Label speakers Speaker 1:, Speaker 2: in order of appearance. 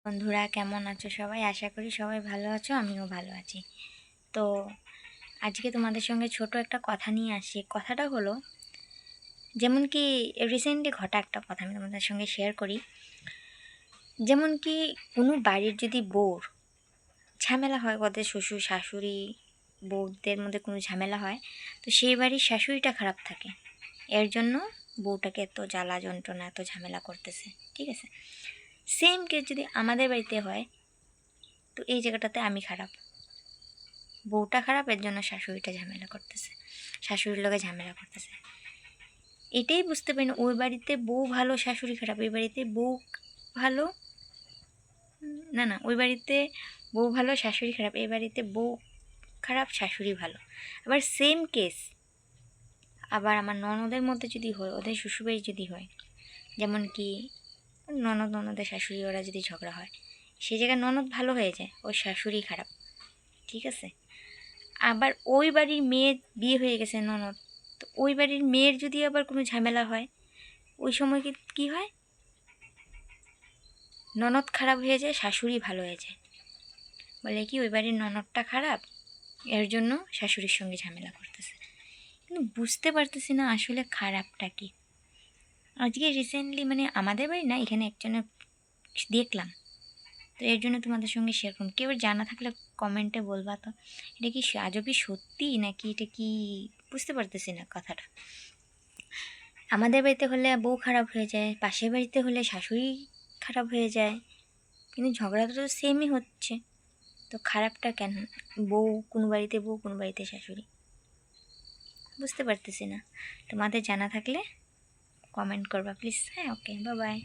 Speaker 1: বন্ধুরা কেমন আছো সবাই? আশা করি সবাই ভালো আছো, আমিও ভালো আছি। তো আজকে তোমাদের সঙ্গে ছোট একটা কথা নিয়ে আসি। কথাটা হলো, যেমন কি রিসেন্টলি ঘটা একটা কথা আমি তোমাদের সঙ্গে শেয়ার করি। যেমন কি কোনো বাড়ির যদি বউর ঝামেলা হয়, ওদের শ্বশুর শাশুড়ি বউদের মধ্যে কোনো ঝামেলা হয়, তো সেই বাড়ির শাশুড়িটা খারাপ থাকে, এর জন্য বউটাকে এত জ্বালা যন্ত্রণা এত ঝামেলা করতেছে। ঠিক আছে, সেম কেস যদি আমাদের বাড়িতে হয়, তো এই জায়গাটাতে আমি খারাপ, বউটা খারাপ, এর জন্য শাশুড়িটা ঝামেলা করতেছে, শাশুড়ির লগে ঝামেলা করতেছে। এটাই বুঝতে পারি না, ওই বাড়িতে বউ ভালো শাশুড়ি খারাপ, এই বাড়িতে বউ ভালো, না না, ওই বাড়িতে বউ ভালো শাশুড়ি খারাপ, এই বাড়িতে বউ খারাপ শাশুড়ি ভালো। আবার সেম কেস আবার আমার ননদের মধ্যে যদি হয়, ওদের শ্বশুরবাড়ি যদি হয়, যেমন কি ননদের শাশুড়ি ওরা যদি ঝগড়া হয়, সেই জায়গায় ননদ ভালো হয়ে যায়, ওর শাশুড়ি খারাপ। ঠিক আছে, আবার ওই বাড়ির মেয়ে বিয়ে হয়ে গেছে ননদ, তো ওই বাড়ির মেয়ের যদি আবার কোনো ঝামেলা হয়, ওই সময় কি হয়, ননদ খারাপ হয়ে যায়, শাশুড়ি ভালো হয়ে যায়। বলে কি ওই বাড়ির ননদটা খারাপ, এর জন্য শাশুড়ির সঙ্গে ঝামেলা করতেছে। কিন্তু বুঝতে পারতেছি না আসলে খারাপটা কি। আজকে রিসেন্টলি মানে আমাদের বাড়ি না, এখানে একজনের দেখলাম, তো এর জন্য তোমাদের সঙ্গে শেয়ার করুন। কেউ জানা থাকলে কমেন্টে বলবা তো, এটা কি আজও কি সত্যি নাকি এটা কি, বুঝতে পারতেছি না কথাটা। আমাদের বাড়িতে হলে বউ খারাপ হয়ে যায়, পাশের বাড়িতে হলে শাশুড়ি খারাপ হয়ে যায়, কিন্তু ঝগড়াটা তো সেমই হচ্ছে, তো খারাপটা কেন? বউ কোনো বাড়িতে বউ, কোনো বাড়িতে শাশুড়ি, বুঝতে পারতেছি না। তোমাদের জানা থাকলে কমেন্ট করবা প্লিজ। হ্যাঁ, ওকে, বাই বাই।